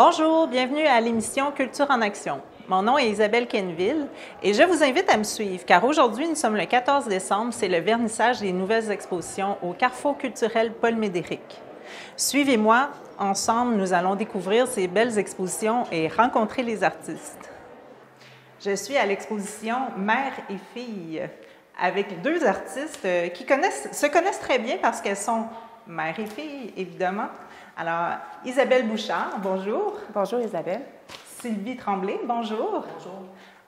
Bonjour, bienvenue à l'émission Culture en action. Mon nom est Isabelle Quenneville et je vous invite à me suivre car aujourd'hui, nous sommes le 14 décembre, c'est le vernissage des nouvelles expositions au Carrefour culturel Paul Médéric. Suivez-moi, ensemble, nous allons découvrir ces belles expositions et rencontrer les artistes. Je suis à l'exposition Mère et fille avec deux artistes qui se connaissent très bien parce qu'elles sont mère et fille, évidemment. Alors, Isabelle Bouchard, bonjour. Bonjour Isabelle. Sylvie Tremblay, bonjour. Bonjour.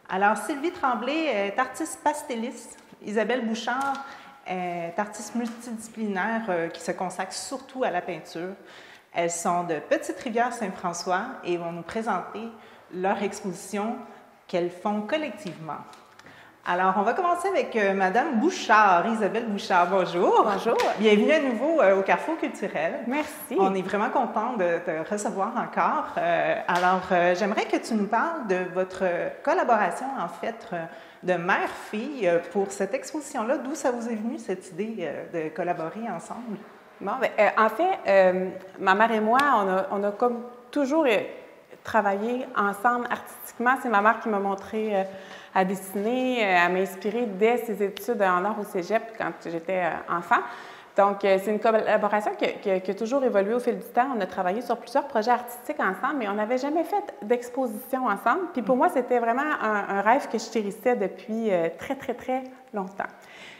Alors, Sylvie Tremblay est artiste pastelliste. Isabelle Bouchard est artiste multidisciplinaire qui se consacre surtout à la peinture. Elles sont de Petite-Rivière-Saint-François et vont nous présenter leur exposition qu'elles font collectivement. Alors, on va commencer avec Madame Bouchard, Isabelle Bouchard. Bonjour. Bonjour. Bienvenue à nouveau au Carrefour culturel. Merci. On est vraiment content de te recevoir encore. J'aimerais que tu nous parles de votre collaboration, en fait, de mère-fille pour cette exposition-là. D'où ça vous est venu, cette idée de collaborer ensemble? Bon, en fait, ma mère et moi, on a comme toujours travaillé ensemble artistiquement. C'est ma mère qui m'a montré à dessiner, à m'inspirer dès ses études en art au cégep quand j'étais enfant. Donc, c'est une collaboration qui a toujours évolué au fil du temps. On a travaillé sur plusieurs projets artistiques ensemble, mais on n'avait jamais fait d'exposition ensemble. Puis pour moi, c'était vraiment un rêve que je chérissais depuis très, très, très longtemps.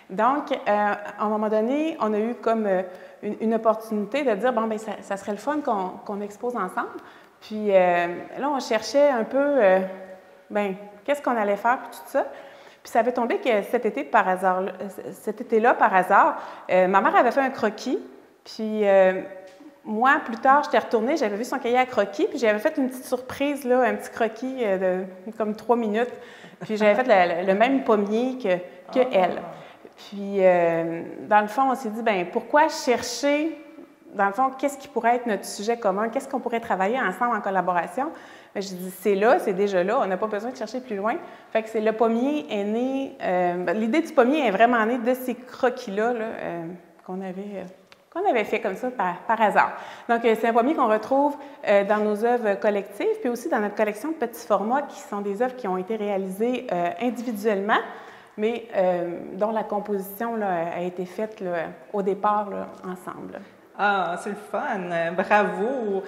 Donc, à un moment donné, on a eu comme une opportunité de dire, bon, bien, ça serait le fun qu'on expose ensemble. Puis là, on cherchait un peu, qu'est-ce qu'on allait faire, puis tout ça. Puis ça avait tombé que cet été-là, par hasard, ma mère avait fait un croquis. Puis moi, plus tard, j'étais retournée, j'avais vu son cahier à croquis, puis j'avais fait une petite surprise, là, un petit croquis de comme 3 minutes. Puis j'avais fait le même pommier que elle. Puis, dans le fond, on s'est dit, bien, pourquoi chercher, dans le fond, qu'est-ce qui pourrait être notre sujet commun? Qu'est-ce qu'on pourrait travailler ensemble en collaboration? Bien, je dis, c'est là, c'est déjà là, on n'a pas besoin de chercher plus loin. Fait que le pommier est né, l'idée du pommier est vraiment née de ces croquis-là qu'on avait fait comme ça par hasard. Donc, c'est un pommier qu'on retrouve dans nos œuvres collectives, puis aussi dans notre collection de petits formats, qui sont des œuvres qui ont été réalisées individuellement, mais dont la composition a été faite au départ ensemble. Ah, c'est le fun! Bravo!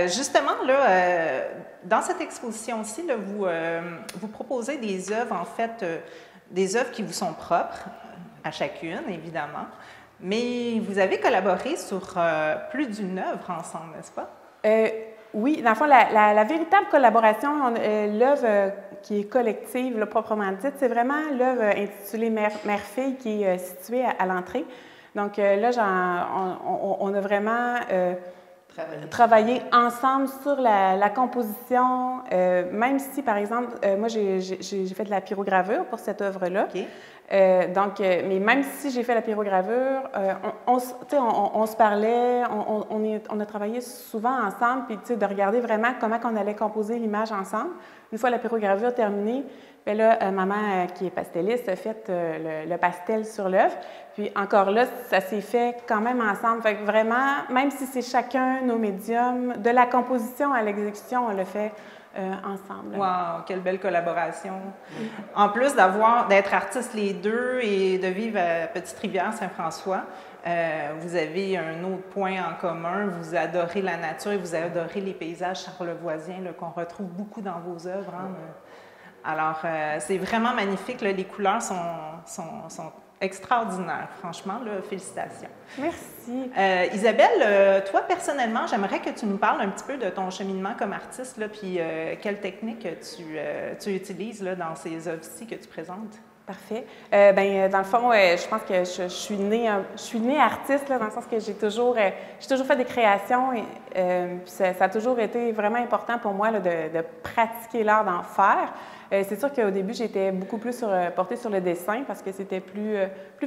Justement, dans cette exposition-ci, vous proposez des œuvres, en fait, des œuvres qui vous sont propres, à chacune, évidemment, mais vous avez collaboré sur plus d'une œuvre ensemble, n'est-ce pas? Oui, dans le fond, la véritable collaboration, l'œuvre qui est collective, là, proprement dite, c'est vraiment l'œuvre intitulée Mère-fille qui est située à l'entrée. Donc là, on a vraiment travaillé ensemble sur la composition, même si, par exemple, moi, j'ai fait de la pyrogravure pour cette œuvre-là. Okay. Mais même si j'ai fait la pyrogravure, on se parlait, on a travaillé souvent ensemble, puis de regarder vraiment comment on allait composer l'image ensemble. Une fois la pyrogravure terminée, bien là, maman, qui est pastelliste, a fait le pastel sur l'œuvre. Puis encore là, ça s'est fait quand même ensemble. Fait que vraiment, même si c'est chacun nos médiums, de la composition à l'exécution, on le fait ensemble. Wow, quelle belle collaboration! En plus d'être artistes les deux et de vivre à Petite-Rivière-Saint-François, vous avez un autre point en commun. Vous adorez la nature et vous adorez les paysages charlevoisiens qu'on retrouve beaucoup dans vos œuvres. Hein? Alors, c'est vraiment magnifique. Là, les couleurs sont extraordinaires. Franchement, là, félicitations. Merci. Isabelle, toi, personnellement, j'aimerais que tu nous parles un petit peu de ton cheminement comme artiste, là, puis quelle technique tu utilises là, dans ces œuvres-ci que tu présentes. Parfait. Dans le fond, je pense que je suis née artiste, là, dans le sens que j'ai toujours fait des créations et ça a toujours été vraiment important pour moi là, de pratiquer l'art d'en faire. C'est sûr qu'au début, j'étais beaucoup plus portée sur le dessin parce que c'était plus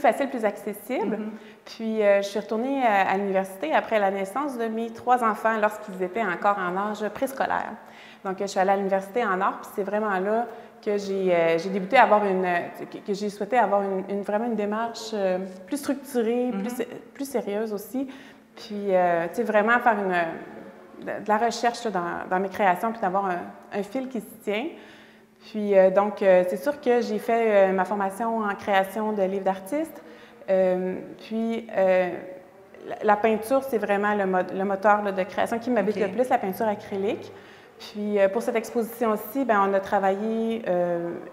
facile, plus accessible. Mm-hmm. Puis, je suis retournée à l'université après la naissance de mes 3 enfants lorsqu'ils étaient encore en âge préscolaire. Donc, je suis allée à l'université en art, puis c'est vraiment là que j'ai débuté à avoir que j'ai souhaité avoir vraiment une démarche plus structurée, mm-hmm. plus sérieuse aussi. Puis, tu sais, vraiment faire de la recherche là, dans mes créations, puis d'avoir un fil qui se tient. Puis donc, c'est sûr que j'ai fait ma formation en création de livres d'artistes. Puis la peinture, c'est vraiment le moteur là, de création qui m'habite le plus, la peinture acrylique. Puis pour cette exposition-ci, ben, on a travaillé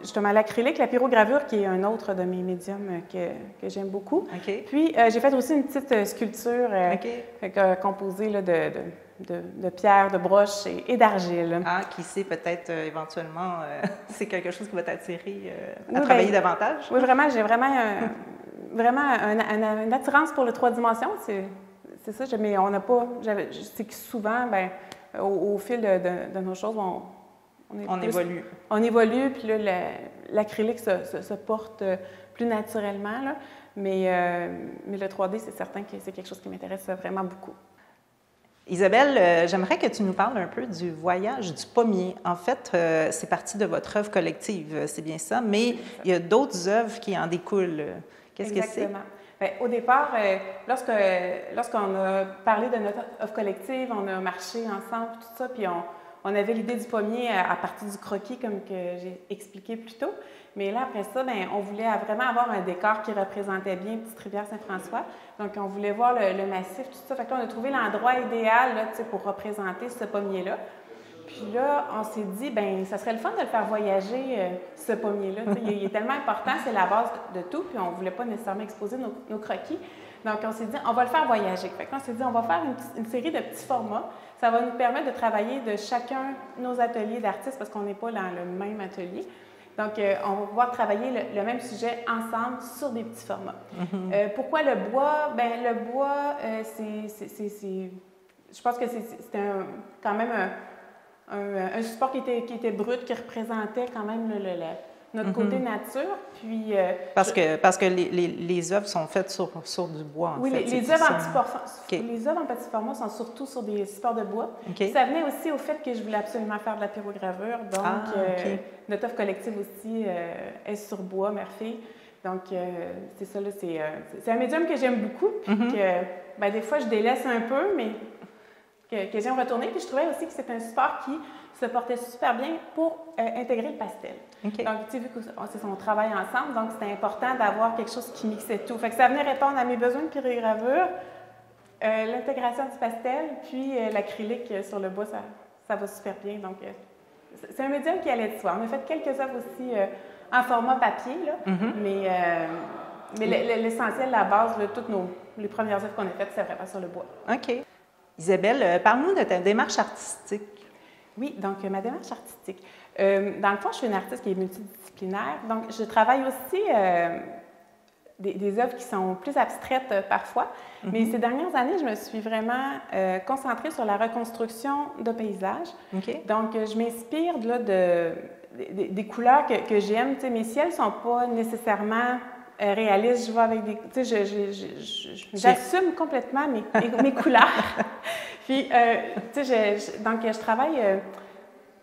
justement l'acrylique, la pyrogravure, qui est un autre de mes médiums que j'aime beaucoup. Puis j'ai fait aussi une petite sculpture composée là, de pierres, de broches et d'argile. Ah, qui sait, peut-être éventuellement, c'est quelque chose qui va t'attirer à travailler davantage? Oui, vraiment, j'ai vraiment une attirance pour les 3 dimensions. C'est ça, mais on n'a pas... C'est que souvent, ben, au fil de nos choses, on évolue. On évolue, puis là, l'acrylique se porte plus naturellement, là. Mais le 3D, c'est certain que c'est quelque chose qui m'intéresse vraiment beaucoup. Isabelle, j'aimerais que tu nous parles un peu du voyage du pommier. En fait, c'est parti de votre œuvre collective, c'est bien ça, mais il y a d'autres œuvres qui en découlent. Qu'est-ce que c'est? Exactement. Bien, au départ, lorsqu'on a parlé de notre œuvre collective, on a marché ensemble, tout ça, puis on avait l'idée du pommier à partir du croquis, comme que j'ai expliqué plus tôt. Mais là, après ça, bien, on voulait vraiment avoir un décor qui représentait bien Petite Rivière Saint-François. Donc, on voulait voir le massif, tout ça. Fait que là, on a trouvé l'endroit idéal là, pour représenter ce pommier-là. Puis là, on s'est dit, bien, ça serait le fun de le faire voyager, ce pommier-là. Il est tellement important, c'est la base de tout, puis on ne voulait pas nécessairement exposer nos croquis. Donc, on s'est dit, on va le faire voyager. Fait que là, on s'est dit, on va faire une série de petits formats. Ça va nous permettre de travailler de chacun nos ateliers d'artistes, parce qu'on n'est pas dans le même atelier. Donc, on va pouvoir travailler le même sujet ensemble sur des petits formats. Pourquoi le bois? Bien, le bois, je pense que c'était quand même un support qui était brut, qui représentait quand même notre côté nature. Puis, parce que les œuvres sont faites sur du bois, en fait. Oui, les œuvres en petit format sont surtout sur des supports de bois. Ça venait aussi au fait que je voulais absolument faire de la pyrogravure. Donc, notre œuvre collective aussi est sur bois, mère-fille. Donc, c'est ça, là, c'est un médium que j'aime beaucoup. Que, ben, des fois, je délaisse un peu, mais que j'aime retourner. Puis je trouvais aussi que c'est un support qui se portait super bien pour intégrer le pastel. Donc, tu sais, vu qu'on travaille ensemble, donc c'était important d'avoir quelque chose qui mixait tout. Fait que ça venait répondre à mes besoins de pyrogravure, l'intégration du pastel, puis l'acrylique sur le bois, ça va super bien. Donc, c'est un médium qui allait de soi. On a fait quelques œuvres aussi en format papier, là, mais l'essentiel, la base de toutes les premières œuvres qu'on a faites, c'est vraiment sur le bois. OK. Isabelle, parle-nous de ta démarche artistique. Oui, donc ma démarche artistique. Dans le fond, je suis une artiste qui est multidisciplinaire. Donc, je travaille aussi des œuvres qui sont plus abstraites parfois. Mais ces dernières années, je me suis vraiment concentrée sur la reconstruction de paysages. Donc, je m'inspire là, des couleurs que j'aime. Tu sais, mes ciels ne sont pas nécessairement réaliste, je vois avec des... Tu sais, j'assume complètement mes couleurs. Puis, tu sais, donc, je travaille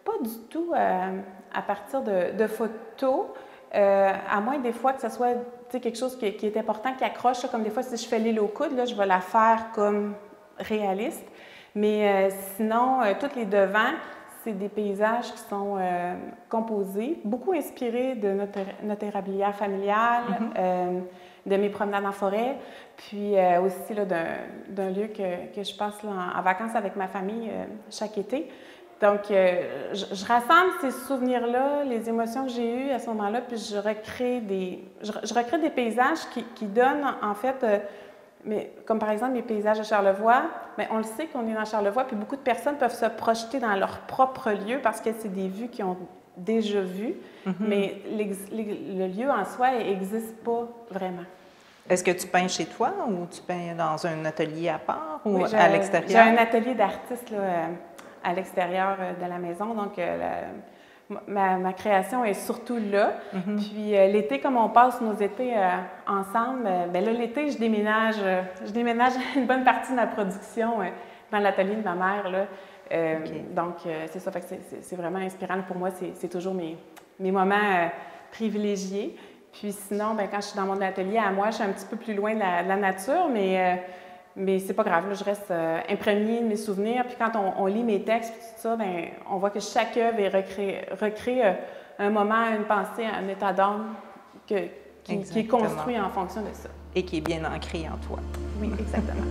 pas du tout à partir de photos, à moins des fois que ce soit, tu sais, quelque chose qui est important, qui accroche, comme des fois, si je fais l'île aux coudes, là, je vais la faire comme réaliste. Mais sinon, tous les devants, c'est des paysages qui sont composés, beaucoup inspirés de notre érablière familiale, de mes promenades en forêt, puis aussi là, d'un lieu que je passe là, en vacances avec ma famille chaque été. Donc, je rassemble ces souvenirs-là, les émotions que j'ai eues à ce moment-là, puis je recrée des paysages qui donnent, en fait, mais comme par exemple les paysages de Charlevoix, bien, on le sait qu'on est dans Charlevoix, puis beaucoup de personnes peuvent se projeter dans leur propre lieu parce que c'est des vues qu'ils ont déjà vues, mais le lieu en soi n'existe pas vraiment. Est-ce que tu peins chez toi ou tu peins dans un atelier à part ou oui, à l'extérieur? J'ai un atelier d'artiste là, à l'extérieur de la maison, donc ma création est surtout là. Puis l'été, comme on passe nos étés ensemble, bien là, l'été, je déménage une bonne partie de ma production dans l'atelier de ma mère, là. Donc, c'est ça, fait que c'est vraiment inspirant pour moi. C'est toujours mes moments privilégiés. Puis sinon, bien, quand je suis dans mon atelier à moi, je suis un petit peu plus loin de la nature, mais Mais c'est pas grave, là, je reste imprégnée de mes souvenirs. Puis quand on lit mes textes, puis tout ça, bien, on voit que chaque œuvre recrée un moment, une pensée, un état d'âme qui est construit en fonction de ça. Et qui est bien ancré en toi. Oui, exactement.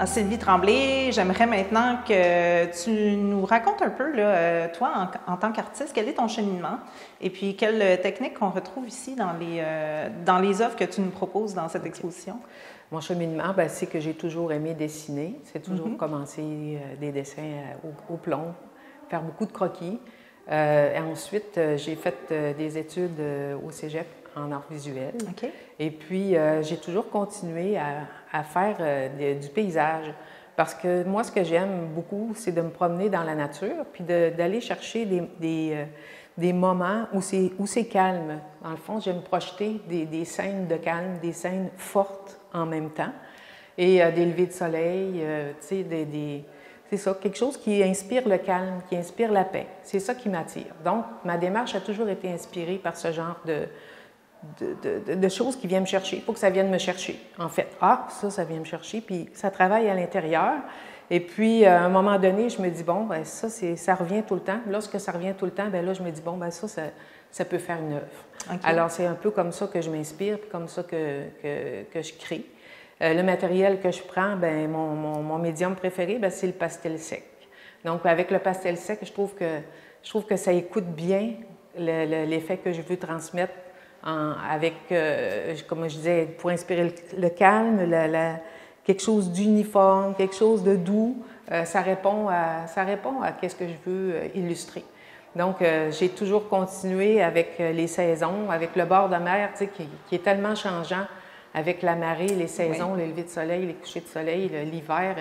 Sylvie Tremblay, j'aimerais maintenant que tu nous racontes un peu, là, toi, en tant qu'artiste, quel est ton cheminement et puis quelles techniques qu'on retrouve ici dans les œuvres que tu nous proposes dans cette exposition? Mon cheminement, c'est que j'ai toujours aimé dessiner. C'est toujours commencé des dessins au plomb, faire beaucoup de croquis. Et ensuite, j'ai fait des études au cégep en art visuel. Okay. Et puis, j'ai toujours continué à faire du paysage. Parce que moi, ce que j'aime beaucoup, c'est de me promener dans la nature, puis d'aller chercher des moments où c'est calme. Dans le fond, j'aime projeter des scènes de calme, des scènes fortes en même temps. Et des levées de soleil, tu sais, c'est ça, quelque chose qui inspire le calme, qui inspire la paix. C'est ça qui m'attire. Donc, ma démarche a toujours été inspirée par ce genre de choses qui viennent me chercher. Il faut que ça vienne me chercher. En fait, ça vient me chercher, puis ça travaille à l'intérieur. Et puis, à un moment donné, je me dis, bon, ça revient tout le temps. Lorsque ça revient tout le temps, là, je me dis, bon, ça peut faire une œuvre. Okay. Alors, c'est un peu comme ça que je m'inspire, puis comme ça que je crée. Le matériel que je prends, mon médium préféré, c'est le pastel sec. Donc, avec le pastel sec, je trouve que ça écoute bien l'effet que je veux transmettre avec, comme je disais, pour inspirer le calme, quelque chose d'uniforme, quelque chose de doux. Ça répond à ce que je veux illustrer. Donc, j'ai toujours continué avec les saisons, avec le bord de mer, tu sais, qui est tellement changeant. Avec la marée, les saisons, les levées de soleil, les couchers de soleil, l'hiver,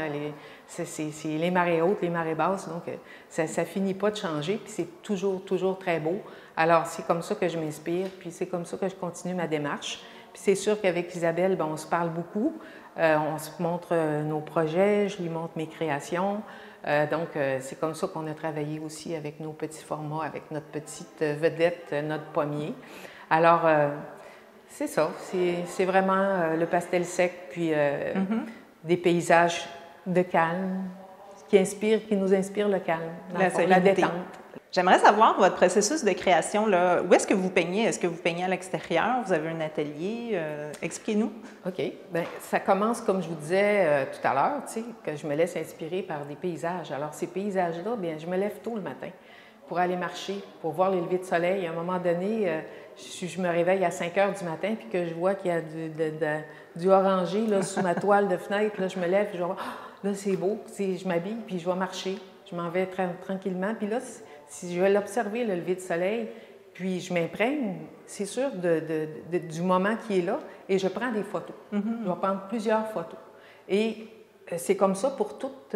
c'est les marées hautes, les marées basses. Donc, ça ne finit pas de changer, puis c'est toujours très beau. Alors, c'est comme ça que je m'inspire, puis c'est comme ça que je continue ma démarche. Puis c'est sûr qu'avec Isabelle, ben, on se parle beaucoup. On se montre nos projets, je lui montre mes créations. Donc, c'est comme ça qu'on a travaillé aussi avec nos petits formats, avec notre petite vedette, notre pommier. Alors, c'est ça. C'est vraiment le pastel sec, puis des paysages de calme qui nous inspirent le calme, la détente. J'aimerais savoir votre processus de création. Là. Où est-ce que vous peignez? Est-ce que vous peignez à l'extérieur? Vous avez un atelier? Expliquez-nous. OK. Bien, ça commence, comme je vous disais tout à l'heure, tu sais, que je me laisse inspirer par des paysages. Alors, ces paysages-là, bien, je me lève tôt le matin pour aller marcher, pour voir les levées de soleil. À un moment donné, je me réveille à 5 heures du matin puis que je vois qu'il y a du orangé là, sous ma toile de fenêtre. Là, je me lève et je vois, là, c'est beau. Je m'habille puis je vais marcher. Je m'en vais tranquillement. Puis là, si je vais l'observer, le lever de soleil, puis je m'imprègne, c'est sûr, du moment qui est là, et je prends des photos. Je vais prendre plusieurs photos. Et c'est comme ça pour toutes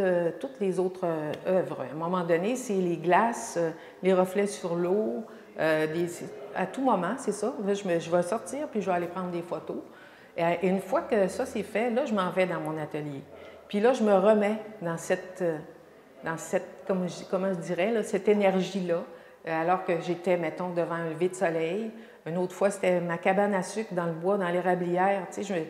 les autres œuvres. À un moment donné, c'est les glaces, les reflets sur l'eau, à tout moment, c'est ça. Là, je vais sortir, puis je vais aller prendre des photos. Et une fois que ça, c'est fait, là, je m'en vais dans mon atelier. Puis là, je me remets dans cette comment je dirais, là, cette énergie-là, alors que j'étais, mettons, devant un lever de soleil. Une autre fois, c'était ma cabane à sucre dans le bois, dans l'érablière. Tu sais,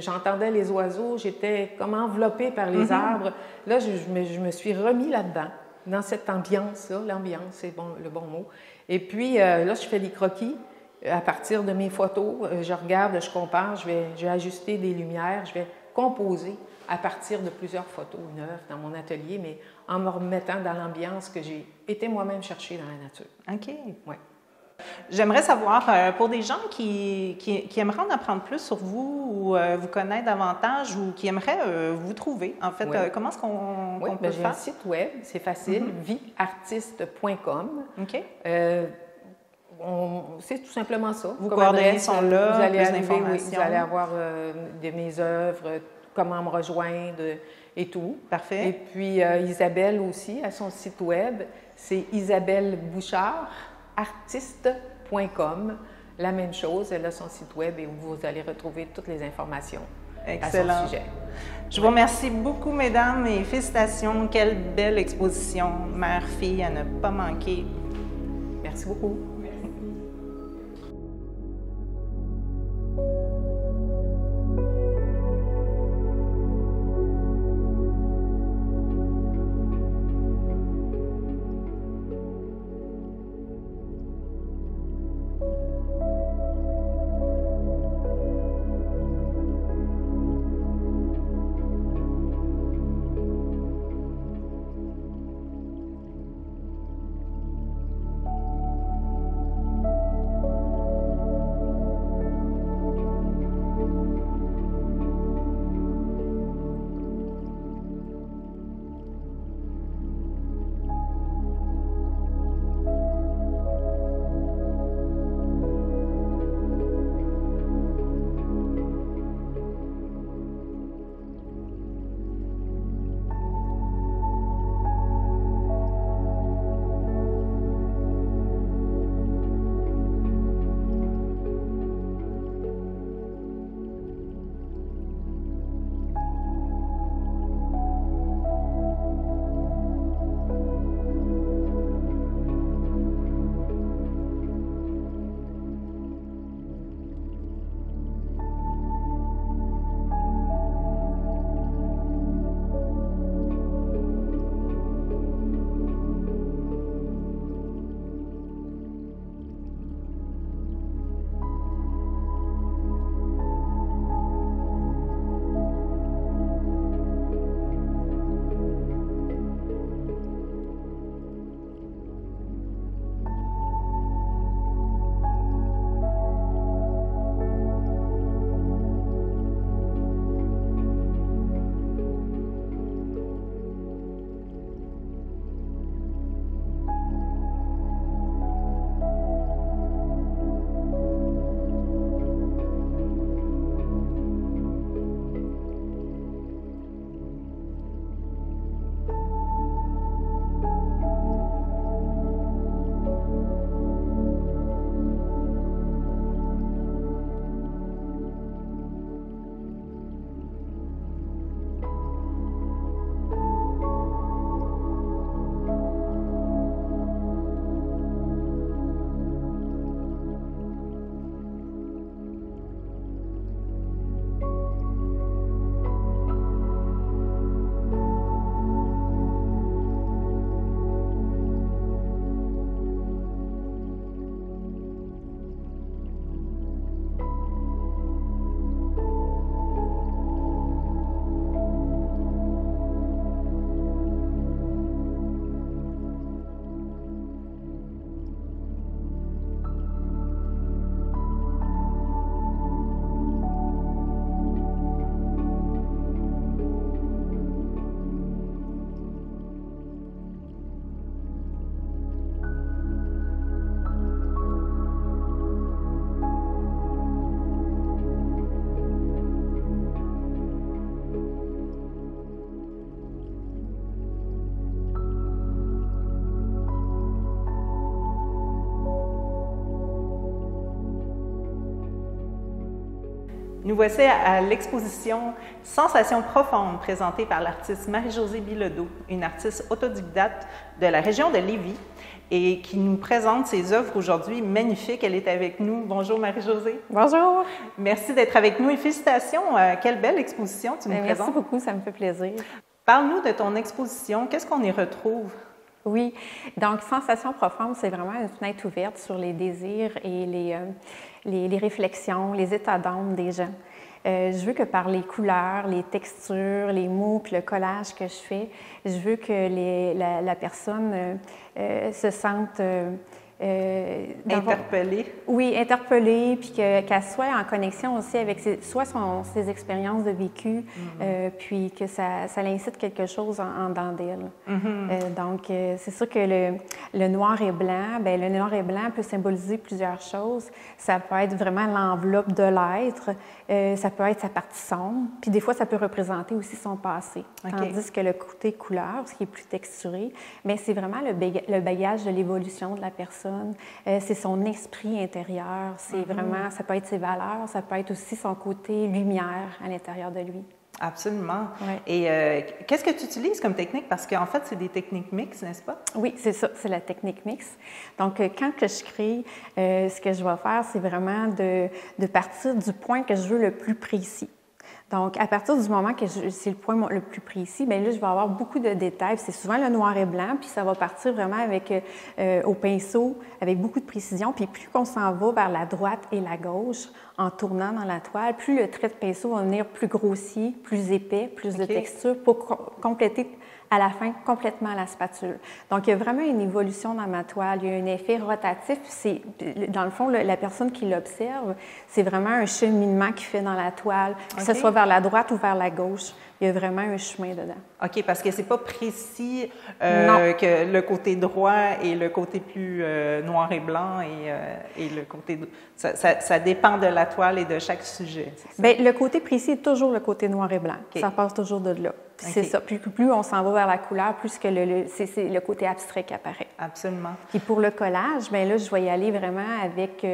j'entendais les oiseaux, j'étais comme enveloppée par les arbres. Là, je me suis remis là-dedans, dans cette ambiance-là. L'ambiance, c'est le bon mot. Et puis, là, je fais des croquis à partir de mes photos. Je regarde, je compare, je vais ajuster des lumières, je vais composer à partir de plusieurs photos neuves dans mon atelier, mais en me remettant dans l'ambiance que j'ai été moi-même chercher dans la nature. OK. Ouais. J'aimerais savoir, pour des gens qui aimeraient en apprendre plus sur vous ou vous connaître davantage ou qui aimeraient vous trouver, en fait, comment est-ce qu'on peut j'ai faire? un site web, c'est facile, vieartiste.com. OK. C'est tout simplement ça. Vos coordonnées sont là, vous allez plus arriver, d'informations. vous allez avoir de mes œuvres, comment me rejoindre et tout. Parfait. Et puis Isabelle aussi, à son site web, c'est isabellebouchardartiste.com. La même chose, elle a son site web et où vous allez retrouver toutes les informations à son sujet. Je vous remercie beaucoup, mesdames, et félicitations. Quelle belle exposition, mère-fille, à ne pas manquer. Merci beaucoup. Nous voici à l'exposition Sensations profondes présentée par l'artiste Marie-Josée Bilodeau, une artiste autodidacte de la région de Lévis et qui nous présente ses œuvres aujourd'hui magnifiques. Elle est avec nous. Bonjour Marie-Josée. Bonjour. Merci d'être avec nous et félicitations. Quelle belle exposition tu nous présentes. Merci beaucoup, ça me fait plaisir. Parle-nous de ton exposition. Qu'est-ce qu'on y retrouve? Oui, donc Sensations profondes, c'est vraiment une fenêtre ouverte sur les désirs et les réflexions, les états d'âme des gens. Je veux que par les couleurs, les textures, les mots, puis le collage que je fais, je veux que la personne se sente interpellée. Oui, interpellée, puis qu'elle soit en connexion aussi avec ses expériences de vécu, puis que ça l'incite quelque chose en dedans d'elle. Donc, c'est sûr que le noir et blanc, bien, le noir et blanc peut symboliser plusieurs choses. Ça peut être vraiment l'enveloppe de l'être, ça peut être sa partie sombre, puis des fois, ça peut représenter aussi son passé. Tandis que le côté couleur, ce qui est plus texturé, bien, c'est vraiment le bagage de l'évolution de la personne. C'est son esprit intérieur, c'est vraiment, ça peut être ses valeurs, ça peut être aussi son côté lumière à l'intérieur de lui. Absolument. Ouais. Et qu'est-ce que tu utilises comme technique? Parce qu'en fait, c'est des techniques mixtes, n'est-ce pas? Oui, c'est ça, c'est la technique mixte. Donc, quand que je crée, ce que je vais faire, c'est vraiment de partir du point que je veux le plus précis. Donc, à partir du moment que c'est le point le plus précis, bien là, je vais avoir beaucoup de détails. C'est souvent le noir et blanc, puis ça va partir vraiment avec au pinceau, avec beaucoup de précision. Puis plus qu'on s'en va vers la droite et la gauche, en tournant dans la toile, plus le trait de pinceau va venir plus grossier, plus épais, plus de texture pour compléter à la fin complètement la spatule. Donc, il y a vraiment une évolution dans ma toile. Il y a un effet rotatif. C'est, dans le fond, la personne qui l'observe, c'est vraiment un cheminement qu'il fait dans la toile, que ce soit vers la droite ou vers la gauche. Il y a vraiment un chemin dedans. OK, parce que c'est pas précis que le côté droit et le côté plus noir et blanc et le côté... Ça dépend de la toile et de chaque sujet. Bien, le côté précis est toujours le côté noir et blanc. Ça passe toujours de là. C'est ça. Plus on s'en va vers la couleur, plus que c'est le côté abstrait qui apparaît. Absolument. Puis pour le collage, bien là, je vais y aller vraiment avec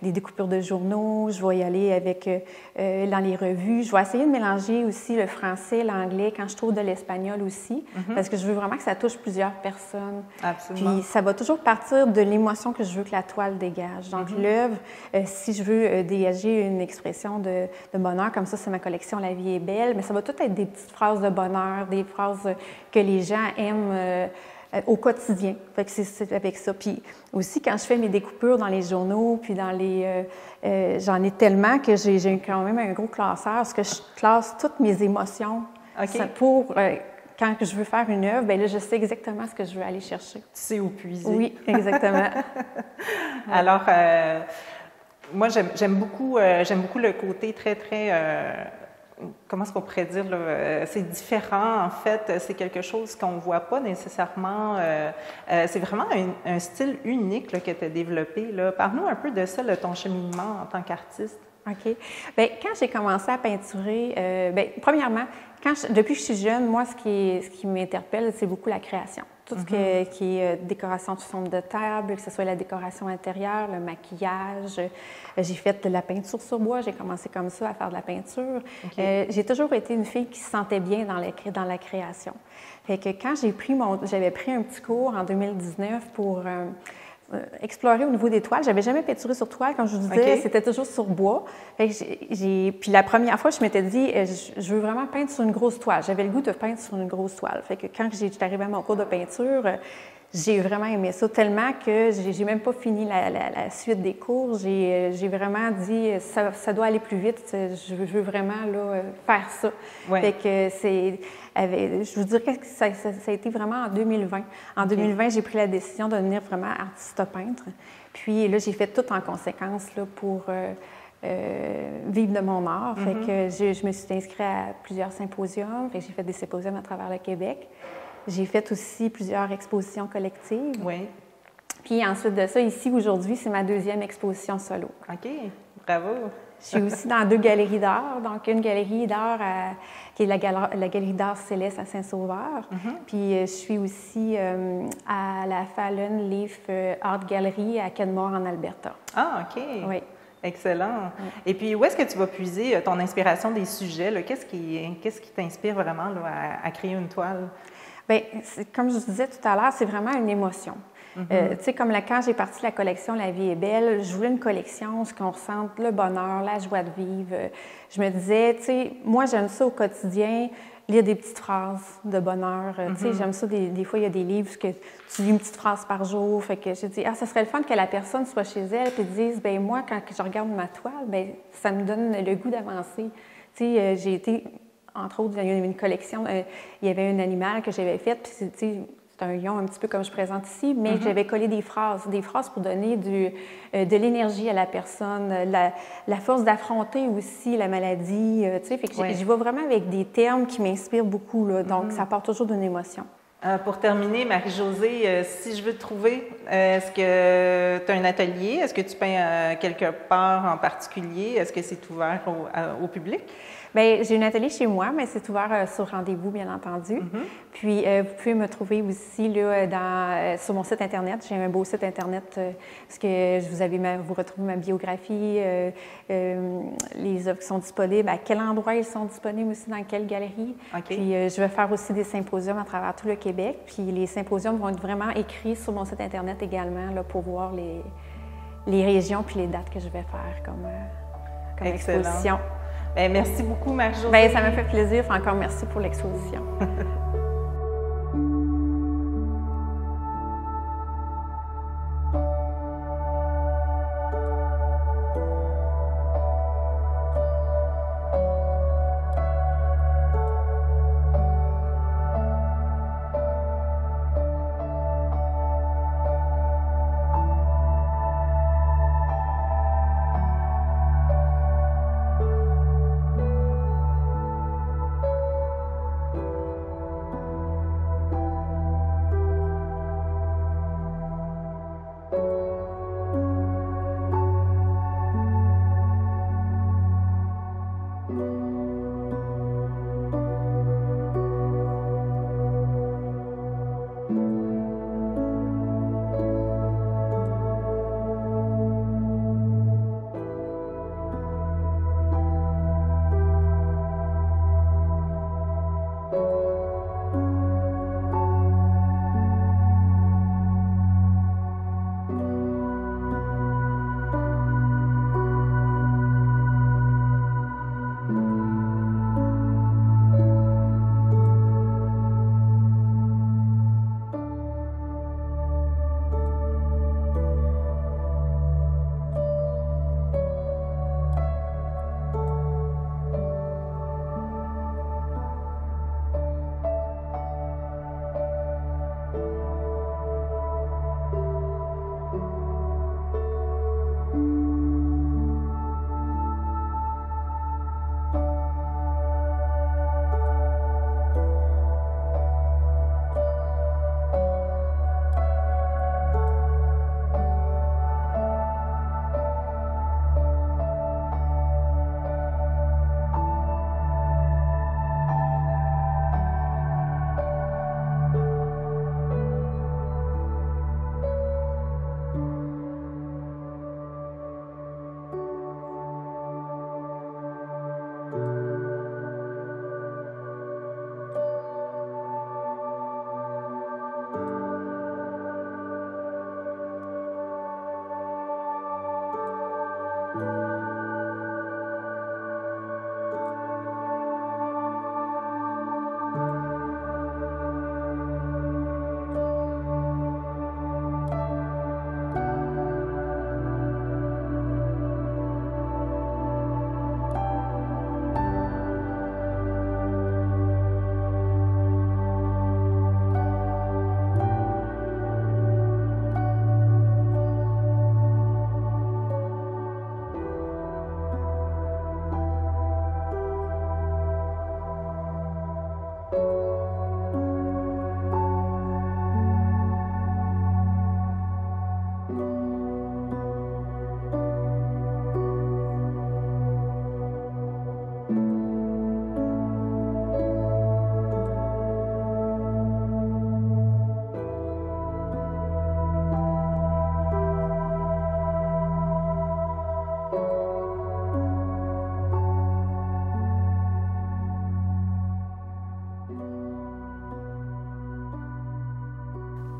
des découpures de journaux, je vais y aller avec dans les revues. Je vais essayer de mélanger aussi le français, l'anglais, quand je trouve de l'espagnol aussi, parce que je veux vraiment que ça touche plusieurs personnes. Absolument. Puis ça va toujours partir de l'émotion que je veux que la toile dégage. Donc l'œuvre, si je veux dégager une expression de bonheur, comme ça, c'est ma collection La vie est belle, mais ça va tout être des petites phrases de bonheur, des phrases que les gens aiment au quotidien. Fait que c'est avec ça. Puis aussi, quand je fais mes découpures dans les journaux, puis dans les... j'en ai tellement que j'ai quand même un gros classeur, parce que je classe toutes mes émotions pour... quand je veux faire une œuvre, bien là, je sais exactement ce que je veux aller chercher. Tu sais où puiser. Oui, exactement. Alors, moi, j'aime beaucoup le côté très, comment est-ce qu'on pourrait dire, c'est différent, en fait, c'est quelque chose qu'on ne voit pas nécessairement. C'est vraiment un style unique là, que tu as développé. Parle-nous un peu de ça, de ton cheminement en tant qu'artiste. OK. Bien, quand j'ai commencé à peinturer, bien, premièrement, depuis que je suis jeune, moi, ce qui m'interpelle, c'est beaucoup la création. Tout ce qui est décoration de chambre de table, que ce soit la décoration intérieure, le maquillage. J'ai fait de la peinture sur bois. J'ai commencé comme ça à faire de la peinture. J'ai toujours été une fille qui se sentait bien dans la création. Fait que quand j'avais pris un petit cours en 2019 pour... explorer au niveau des toiles. J'avais jamais peinturé sur toile, comme je vous disais, c'était toujours sur bois. Puis la première fois, je m'étais dit, je veux vraiment peindre sur une grosse toile. J'avais le goût de peindre sur une grosse toile. Fait que quand j'étais arrivée à mon cours de peinture, j'ai vraiment aimé ça tellement que j'ai même pas fini la suite des cours. J'ai vraiment dit, ça doit aller plus vite. Je veux vraiment là, faire ça. Ouais. Fait que je vous dirais que ça a été vraiment en 2020. En 2020, j'ai pris la décision de devenir vraiment artiste peintre. Puis là, j'ai fait tout en conséquence là, pour vivre de mon art. Fait que je me suis inscrite à plusieurs symposiums. Fait que j'ai fait des symposiums à travers le Québec. J'ai fait aussi plusieurs expositions collectives. Oui. Puis ensuite de ça, ici, aujourd'hui, c'est ma deuxième exposition solo. OK. Bravo. Je suis aussi dans 2 galeries d'art. Donc, une galerie d'art qui est la Galerie d'art Céleste à Saint-Sauveur. Puis, je suis aussi à la Fallon Leaf Art Gallery à Kenmore, en Alberta. Ah, OK. Oui. Excellent. Et puis, où est-ce que tu vas puiser ton inspiration des sujets? Là? Qu'est-ce qui t'inspire vraiment là, à créer une toile? Bien, comme je vous disais tout à l'heure, c'est vraiment une émotion. Tu sais, comme quand j'ai parti la collection La vie est belle, je voulais une collection où on ressente le bonheur, la joie de vivre. Je me disais, tu sais, moi, j'aime ça au quotidien, lire des petites phrases de bonheur. Tu sais, j'aime ça, des fois, il y a des livres que tu lis une petite phrase par jour. Fait que j'ai dit, ça serait le fun que la personne soit chez elle et dise, bien, moi, quand je regarde ma toile, bien, ça me donne le goût d'avancer. Tu sais, j'ai été, entre autres, il y avait une collection, il y avait un animal que j'avais fait, puis c'est un lion un petit peu comme je présente ici, mais j'avais collé des phrases pour donner de l'énergie à la personne, la force d'affronter aussi la maladie, tu sais, fait que j'y vais vraiment avec des termes qui m'inspirent beaucoup, là, donc ça part toujours d'une émotion. Pour terminer, Marie-Josée, si je veux te trouver, est-ce que tu as un atelier? Est-ce que tu peins quelque part en particulier? Est-ce que c'est ouvert au public? Bien, j'ai un atelier chez moi, mais c'est ouvert sur rendez-vous, bien entendu. Puis, vous pouvez me trouver aussi là, sur mon site Internet. J'ai un beau site Internet parce que vous retrouvez ma biographie, les œuvres qui sont disponibles, à quel endroit ils sont disponibles aussi, dans quelle galerie. Okay. Puis, je vais faire aussi des symposiums à travers tout le Québec. Puis, les symposiums vont être vraiment écrits sur mon site Internet également là, pour voir les régions puis les dates que je vais faire comme exposition. Bien, merci beaucoup, Marie-Josée. Bien, ça m'a fait plaisir. Encore merci pour l'exposition.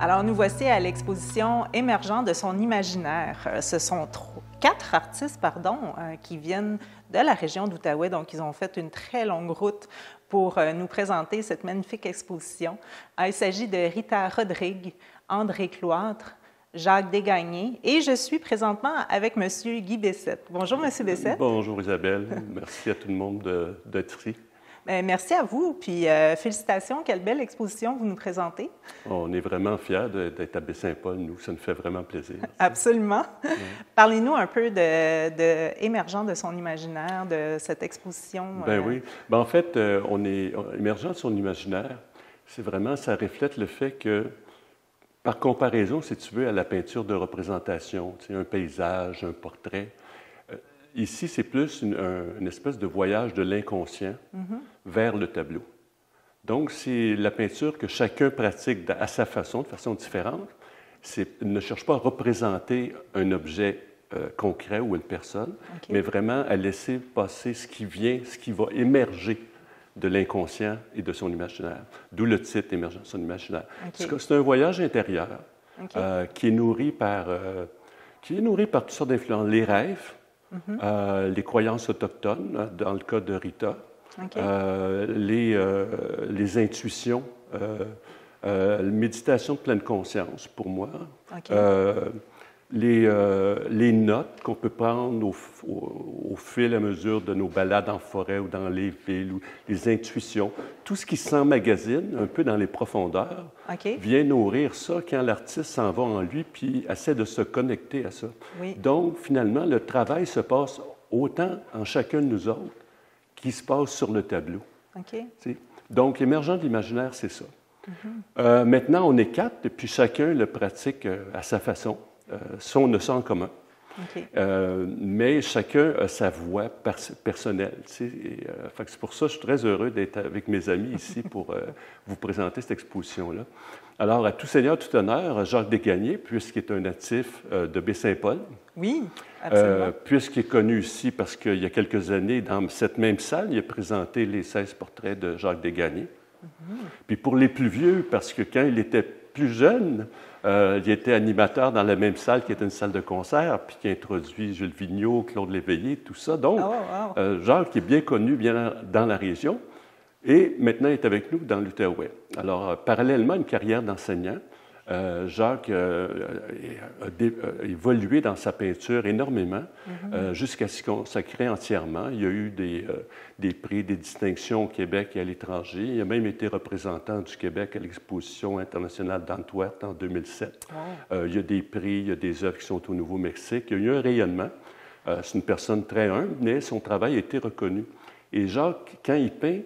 Alors, nous voici à l'exposition Émergent de son imaginaire. Ce sont quatre artistes, qui viennent de la région d'Outaouais. Donc, ils ont fait une très longue route pour nous présenter cette magnifique exposition. Il s'agit de Rita Rodrigue, André Cloître, Jacques Desgagnés, et je suis présentement avec M. Guy Bessette. Bonjour, M. Bessette. Bonjour, Isabelle. Merci à tout le monde d'être ici. Merci à vous, puis félicitations. Quelle belle exposition vous nous présentez. On est vraiment fiers d'être à Baie-Saint-Paul, nous. Ça nous fait vraiment plaisir. Absolument. Ouais. Parlez-nous un peu de Émergent de son imaginaire, de cette exposition. Oui. En fait, on est Émergent de son imaginaire. C'est vraiment, ça reflète le fait que, par comparaison, si tu veux, à la peinture de représentation, tu sais, un paysage, un portrait, ici, c'est plus une espèce de voyage de l'inconscient vers le tableau. Donc, c'est la peinture que chacun pratique à sa façon, de façon différente. Ne cherche pas à représenter un objet concret ou une personne, mais vraiment à laisser passer ce qui va émerger de l'inconscient et de son imaginaire. D'où le titre « Émergent de son imaginaire ». C'est un voyage intérieur qui est nourri par toutes sortes d'influences. Les rêves, les croyances autochtones, dans le cas de Rita, les intuitions, la méditation de pleine conscience pour moi, les notes qu'on peut prendre au fil et à mesure de nos balades en forêt ou dans les villes, ou les intuitions, tout ce qui s'emmagasine un peu dans les profondeurs vient nourrir ça quand l'artiste s'en va en lui puis essaie de se connecter à ça. Oui. Donc, finalement, le travail se passe autant en chacun de nous autres qu'il se passe sur le tableau. Donc, l'émergent de l'imaginaire, c'est ça. Maintenant, on est quatre, et puis chacun le pratique à sa façon. On a ça en commun. Mais chacun a sa voix personnelle. C'est pour ça que je suis très heureux d'être avec mes amis ici pour vous présenter cette exposition-là. Alors, à tout seigneur, tout honneur, Jacques Desgagnés, puisqu'il est un natif de Baie-Saint-Paul. Oui, absolument. Puisqu'il est connu ici parce qu'il y a quelques années, dans cette même salle, il a présenté les 16 portraits de Jacques Desgagnés. Puis pour les plus vieux, parce que quand il était plus jeune, il était animateur dans la même salle qui était une salle de concert, puis qui a introduit Jules Vigneault, Claude Léveillé, tout ça. Donc, Jacques est bien connu dans la région et maintenant il est avec nous dans l'Outaouais. Alors, parallèlement à une carrière d'enseignant, Jacques a évolué dans sa peinture énormément jusqu'à s'y consacrer entièrement. Il y a eu des prix, des distinctions au Québec et à l'étranger. Il a même été représentant du Québec à l'Exposition internationale d'Antwerp en 2007. Il y a des prix, il y a des œuvres qui sont au Nouveau-Mexique. Il y a eu un rayonnement. C'est une personne très humble, mais son travail a été reconnu. Et Jacques, quand il peint,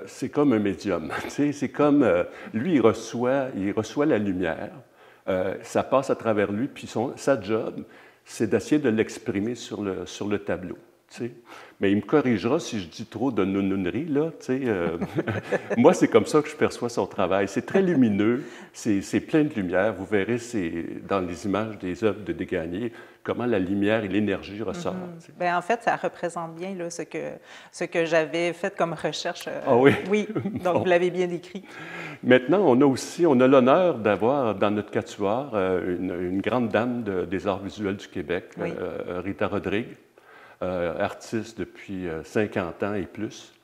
c'est comme un médium. C'est comme lui, il reçoit la lumière, ça passe à travers lui, puis sa job, c'est d'essayer de l'exprimer sur le tableau. Mais il me corrigera si je dis trop de nounounerie, là. Moi, c'est comme ça que je perçois son travail. C'est très lumineux, c'est plein de lumière. Vous verrez, c'est dans les images des œuvres de Desgagnés, comment la lumière et l'énergie ressortent. Bien, en fait, ça représente bien là, ce que j'avais fait comme recherche. Oui, donc vous l'avez bien décrit. Maintenant, on a l'honneur d'avoir dans notre quatuor une grande dame des arts visuels du Québec, Rita Rodrigue. Artiste depuis 50 ans et plus,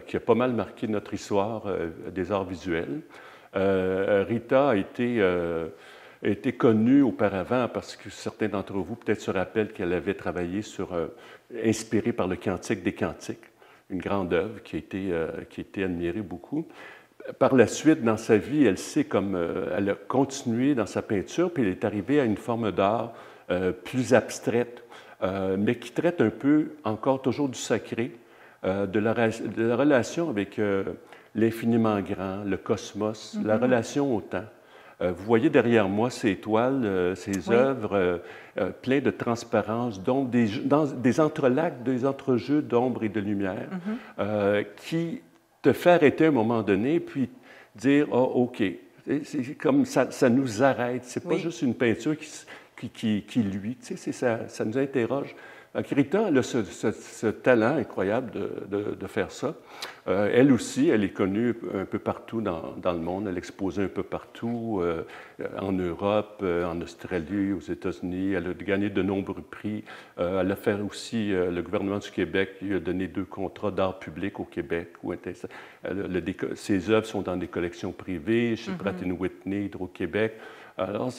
qui a pas mal marqué notre histoire des arts visuels. Rita a été connue auparavant parce que certains d'entre vous peut-être se rappellent qu'elle avait travaillé inspirée par le Cantique des Cantiques, une grande œuvre qui a été admirée beaucoup. Par la suite, dans sa vie, elle a continué dans sa peinture, puis elle est arrivée à une forme d'art plus abstraite, mais qui traite un peu, encore toujours du sacré, de la relation avec l'infiniment grand, le cosmos, la relation au temps. Vous voyez derrière moi ces toiles, ces œuvres pleines de transparence, donc des entrelacs, des entrejeux d'ombre et de lumière, qui te fait arrêter à un moment donné, puis dire « Ah, OK ». C'est comme ça nous arrête. C'est pas juste une peinture qui lui. Tu sais, ça nous interroge. Rita, elle a ce talent incroyable de faire ça. Elle aussi, elle est connue un peu partout dans le monde. Elle exposait un peu partout, en Europe, en Australie, aux États-Unis. Elle a gagné de nombreux prix. Elle a fait aussi, le gouvernement du Québec lui a donné 2 contrats d'art public au Québec. Ses œuvres sont dans des collections privées, chez Pratt & Whitney, Hydro-Québec. Alors,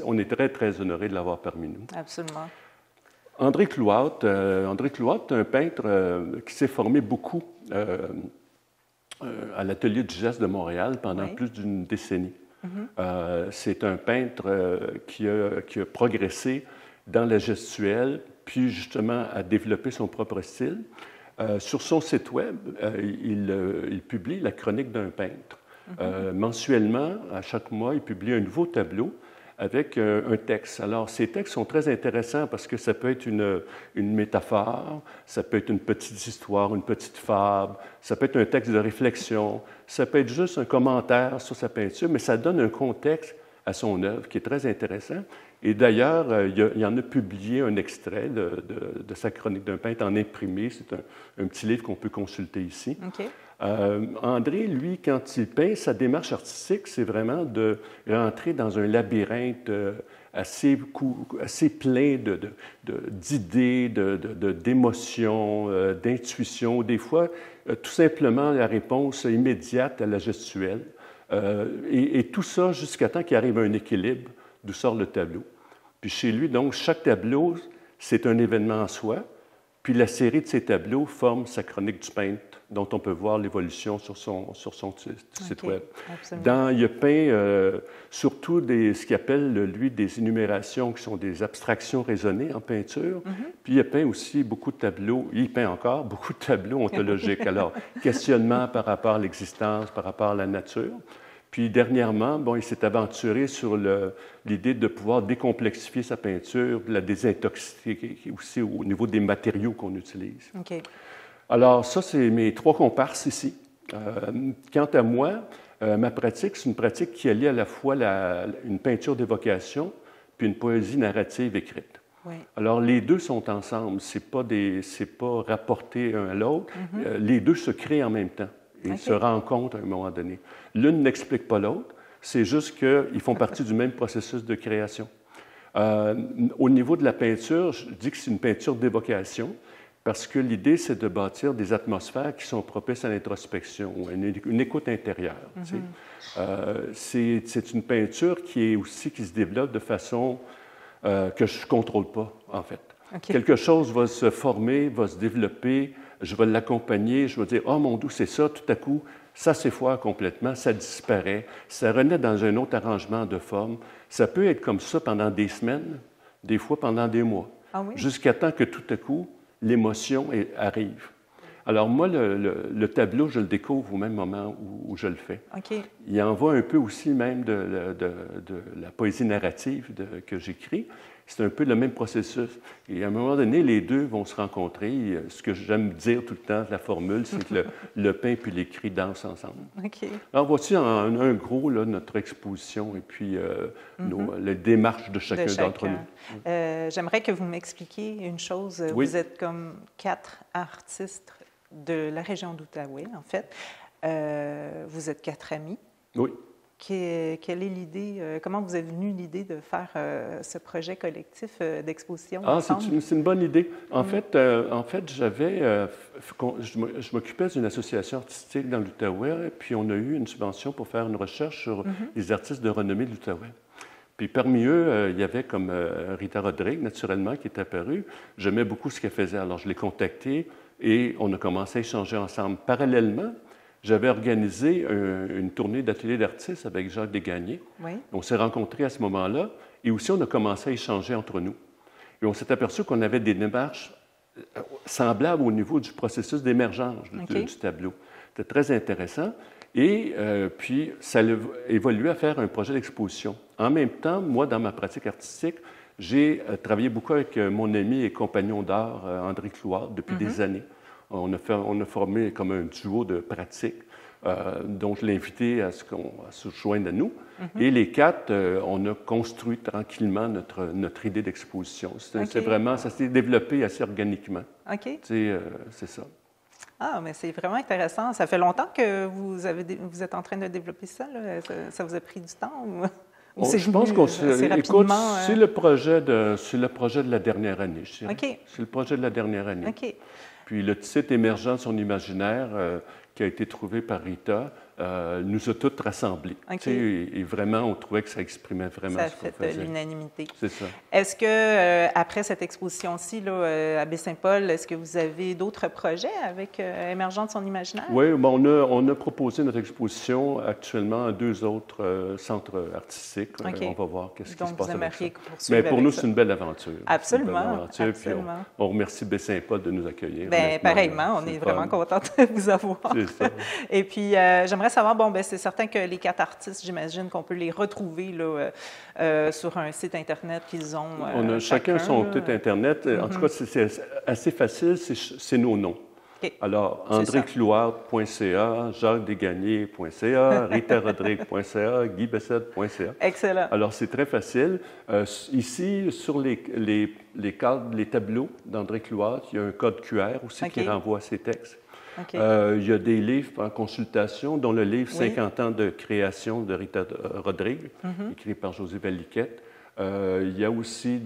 on est très, très honorés de l'avoir parmi nous. Absolument. André Clouat est un peintre qui s'est formé beaucoup à l'Atelier du geste de Montréal pendant plus d'une décennie. C'est un peintre qui a progressé dans la gestuelle, puis justement a développé son propre style. Sur son site web, il publie la chronique d'un peintre. Mensuellement, à chaque mois, il publie un nouveau tableau avec un texte. Alors, ces textes sont très intéressants parce que ça peut être une métaphore, ça peut être une petite histoire, une petite fable, ça peut être un texte de réflexion, ça peut être juste un commentaire sur sa peinture, mais ça donne un contexte à son œuvre qui est très intéressant. Et d'ailleurs, il en a publié un extrait de sa chronique d'un peintre en imprimé. C'est un petit livre qu'on peut consulter ici. Okay. André, lui, quand il peint, sa démarche artistique, c'est vraiment de rentrer dans un labyrinthe assez plein d'idées, d'émotions, d'intuitions. Des fois, tout simplement la réponse immédiate à la gestuelle. Et tout ça jusqu'à temps qu'il arrive à un équilibre d'où sort le tableau. Puis chez lui, donc, chaque tableau, c'est un événement en soi. Puis la série de ces tableaux forme sa chronique du peintre, dont on peut voir l'évolution sur son site web. Il a peint surtout ce qu'il appelle, lui, des énumérations qui sont des abstractions raisonnées en peinture. Puis il a peint aussi beaucoup de tableaux, il peint encore beaucoup de tableaux ontologiques. Alors, questionnement par rapport à l'existence, par rapport à la nature. Puis dernièrement, il s'est aventuré sur l'idée de pouvoir décomplexifier sa peinture, de la désintoxiquer aussi au niveau des matériaux qu'on utilise. Okay. Alors ça, c'est mes 3 comparses ici. Quant à moi, ma pratique, c'est une pratique qui allie à la fois une peinture d'évocation puis une poésie narrative écrite. Oui. Alors les deux sont ensemble, c'est pas rapporté un à l'autre. Les deux se créent en même temps. Ils se rencontrent à un moment donné. L'une n'explique pas l'autre, c'est juste qu'ils font partie du même processus de création. Au niveau de la peinture, je dis que c'est une peinture d'évocation parce que l'idée, c'est de bâtir des atmosphères qui sont propices à l'introspection, une écoute intérieure. C'est une peinture qui se développe de façon que je ne contrôle pas, en fait. Okay. Quelque chose va se former, va se développer, je vais l'accompagner, je vais dire « Oh mon Dieu, c'est ça », tout à coup, ça s'effoire complètement, ça disparaît, ça renaît dans un autre arrangement de forme. Ça peut être comme ça pendant des semaines, des fois pendant des mois, jusqu'à temps que tout à coup, l'émotion arrive. Alors moi, le tableau, je le découvre au même moment où je le fais. Okay. Il en va un peu aussi même de la poésie narrative que j'écris. C'est un peu le même processus. Et à un moment donné, les deux vont se rencontrer. Ce que j'aime dire tout le temps, la formule, c'est que le pain puis l'écrit dansent ensemble. Okay. Alors voici en gros là, notre exposition et puis les démarches de chacun d'entre nous. J'aimerais que vous m'expliquiez une chose. Oui. Vous êtes comme 4 artistes de la région d'Outaouais, en fait. Vous êtes 4 amis. Oui. Quelle est l'idée, comment vous êtes venu l'idée de faire ce projet collectif d'exposition ensemble? C'est une bonne idée. En fait, je m'occupais d'une association artistique dans l'Outaouais, puis on a eu une subvention pour faire une recherche sur les artistes de renommée de l'Outaouais. Puis parmi eux, il y avait comme Rita Rodrigue, naturellement, qui est apparue. J'aimais beaucoup ce qu'elle faisait, alors je l'ai contactée et on a commencé à échanger ensemble. Parallèlement, j'avais organisé une tournée d'ateliers d'artistes avec Jacques Desgagnés. Oui. On s'est rencontrés à ce moment-là et aussi on a commencé à échanger entre nous. Et on s'est aperçu qu'on avait des démarches semblables au niveau du processus d'émergence du tableau. C'était très intéressant. Et puis, ça a évolué à faire un projet d'exposition. En même temps, moi, dans ma pratique artistique, j'ai travaillé beaucoup avec mon ami et compagnon d'art, André Clouat, depuis des années. On a formé comme un duo de pratique. Donc, je l'ai invité à se joindre à nous. Et les 4, on a construit tranquillement notre idée d'exposition. Ça s'est développé assez organiquement. OK. C'est ça. Ah, mais c'est vraiment intéressant. Ça fait longtemps que vous êtes en train de développer ça, là? Ça vous a pris du temps? Je pense qu'on c'est le projet de la dernière année, je dirais. OK. C'est le projet de la dernière année. OK. Puis le titre émergent de son imaginaire, qui a été trouvé par Rita, nous a toutes rassemblés. Okay. Et vraiment, on trouvait que ça exprimait vraiment ça ce qu'on fait faisait. l'unanimité. C'est ça. Est-ce que, après cette exposition-ci à Baie-Saint-Paul, est-ce que vous avez d'autres projets avec Émergent de son imaginaire? Oui, on a proposé notre exposition actuellement à 2 autres centres artistiques. Okay. On va voir qu'est-ce qui se Donc, passe vous avec aimeriez ça. Mais pour nous, c'est une belle aventure. Absolument. Puis on remercie Baie-Saint-Paul de nous accueillir. Bien, pareillement, on est vraiment content de vous avoir. C'est ça. Et puis, j'aimerais savoir, c'est certain que les 4 artistes, j'imagine qu'on peut les retrouver là, sur un site Internet qu'ils ont. On a chacun son site Internet. En tout cas, c'est assez facile, c'est nos noms. Okay. Alors, andréclouard.ca, jacquesdesgagnés.ca, ritarodrigue.ca, guybessette.ca. Excellent. Alors, c'est très facile. Ici, sur les cadres, les tableaux d'André Clouard, il y a un code QR aussi qui renvoie à ces textes. Okay. Il y a des livres en consultation, dont le livre 50 ans de création de Rita Rodrigue, écrit par José Valiquette. Il y a aussi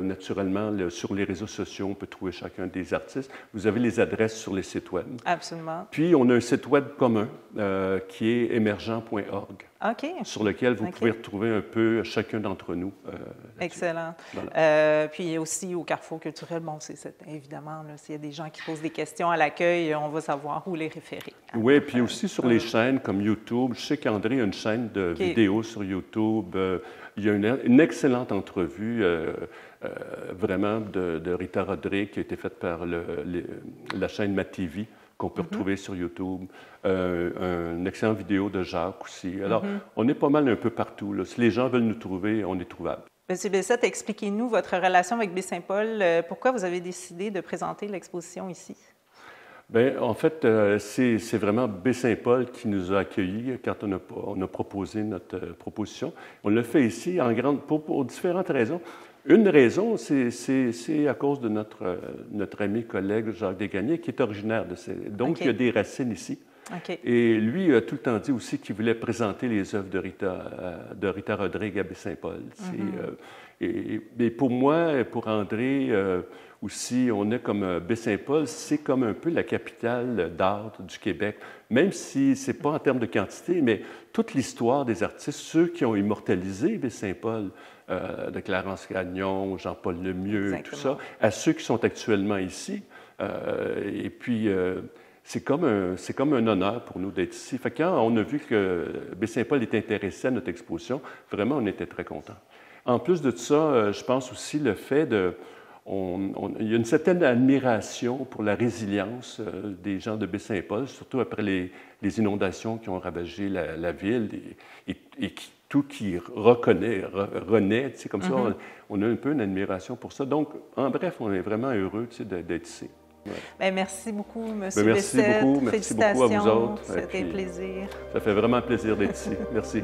naturellement, sur les réseaux sociaux, on peut trouver chacun des artistes. Vous avez les adresses sur les sites web. Absolument. Puis, on a un site web commun qui est émergent.org, sur lequel vous pouvez retrouver un peu chacun d'entre nous. Excellent. Voilà. Puis aussi, au Carrefour culturel, évidemment, s'il y a des gens qui posent des questions à l'accueil, on va savoir où les référer. Oui, puis aussi sur les chaînes comme YouTube. Je sais qu'André a une chaîne de vidéos sur YouTube. Il y a une excellente entrevue, vraiment, de Rita Rodrigue qui a été faite par la chaîne MaTV, qu'on peut retrouver sur YouTube. Une excellente vidéo de Jacques aussi. Alors, on est pas mal un peu partout, là. Si les gens veulent nous trouver, on est trouvable. Monsieur Bessette, expliquez-nous votre relation avec Baie-Saint-Paul. Pourquoi vous avez décidé de présenter l'exposition ici? Bien, en fait, c'est vraiment Baie-Saint-Paul qui nous a accueillis quand on a proposé notre proposition. On l'a fait ici pour différentes raisons. Une raison, c'est à cause de notre ami collègue Jacques Desgagnés, qui est originaire de donc il y a des racines ici. Et lui a tout le temps dit aussi qu'il voulait présenter les œuvres de Rita Rodrigue à Baie-Saint-Paul. Et pour moi et pour André aussi, on est comme Baie-Saint-Paul, c'est comme un peu la capitale d'art du Québec, même si ce n'est pas en termes de quantité, mais toute l'histoire des artistes, ceux qui ont immortalisé Baie-Saint-Paul, de Clarence Gagnon, Jean-Paul Lemieux, tout ça, à ceux qui sont actuellement ici. Et puis, c'est comme un honneur pour nous d'être ici. Fait que quand on a vu que Baie-Saint-Paul était intéressé à notre exposition, vraiment, on était très contents. En plus de ça, je pense aussi le fait il y a une certaine admiration pour la résilience des gens de Baie-Saint-Paul, surtout après les inondations qui ont ravagé la ville et tout qui renaît, tu sais, comme ça, on a un peu une admiration pour ça. Donc, en bref, on est vraiment heureux, tu sais, d'être ici. Ouais. Bien, merci beaucoup, M. Merci Bessette. beaucoup. Merci beaucoup à vous autres. C'était un plaisir. Ça fait vraiment plaisir d'être ici. Merci.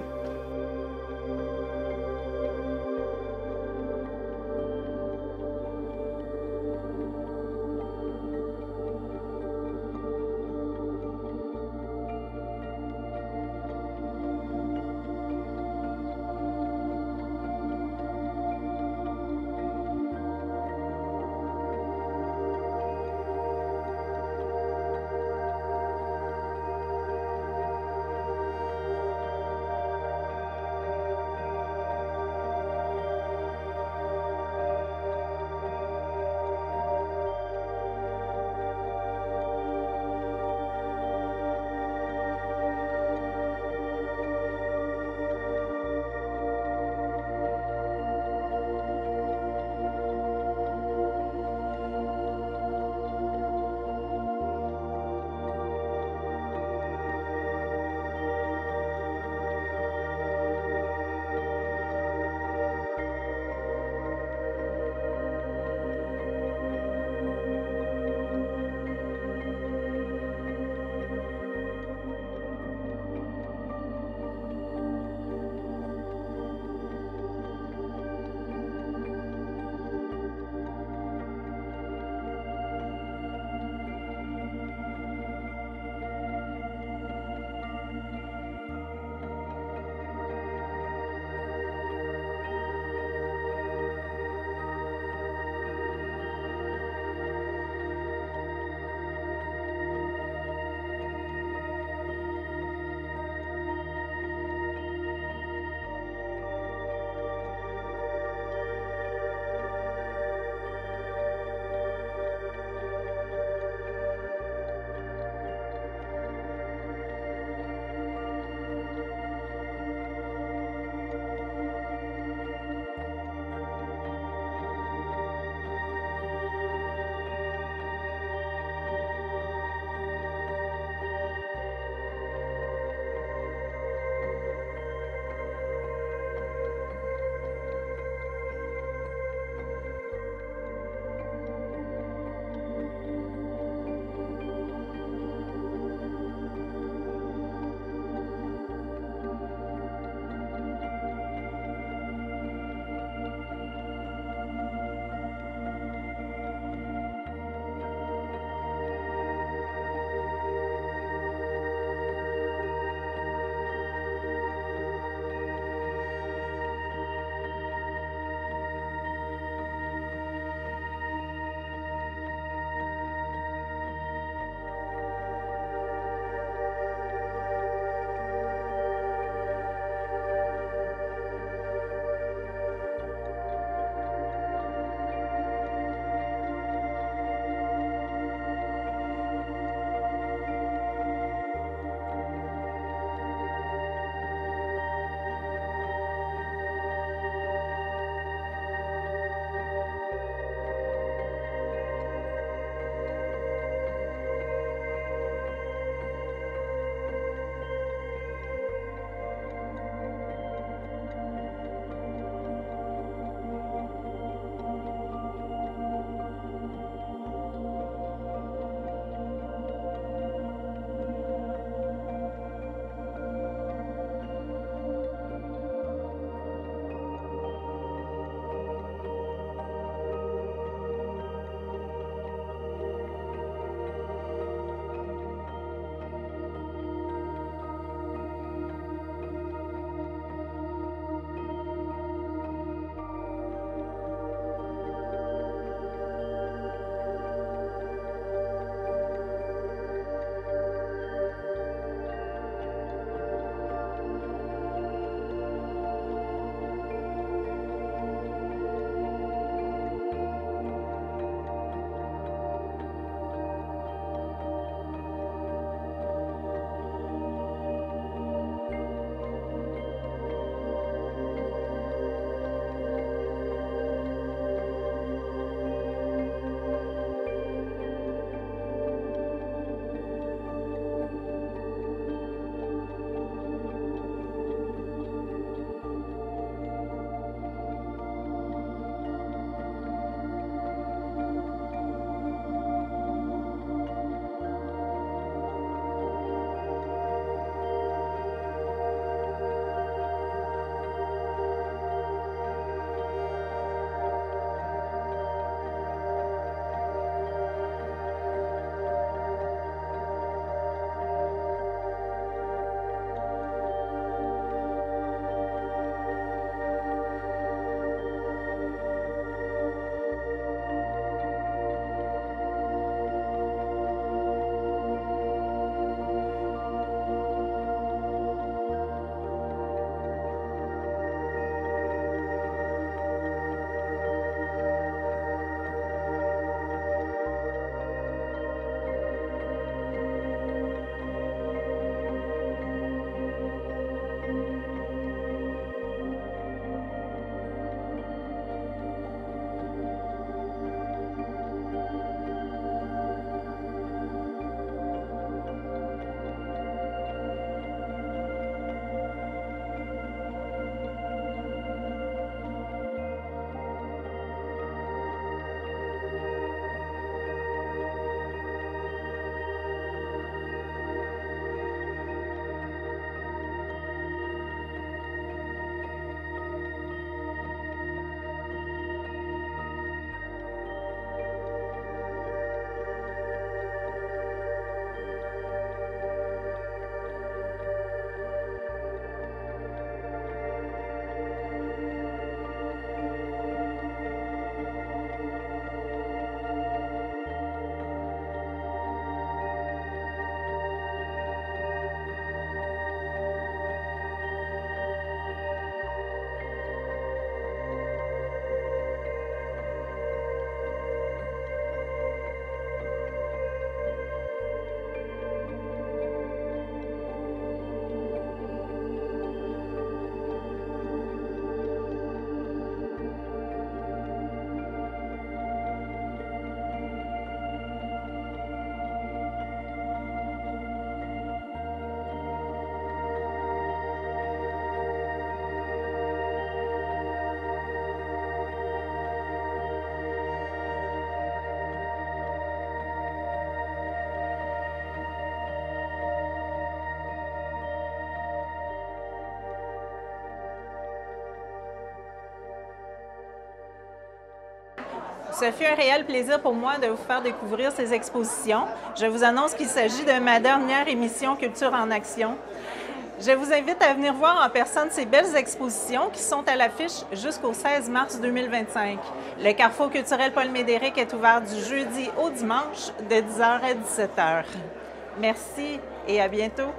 Ce fut un réel plaisir pour moi de vous faire découvrir ces expositions. Je vous annonce qu'il s'agit de ma dernière émission Culture en action. Je vous invite à venir voir en personne ces belles expositions qui sont à l'affiche jusqu'au 16 mars 2025. Le Carrefour culturel Paul Médéric est ouvert du jeudi au dimanche de 10h à 17h. Merci et à bientôt.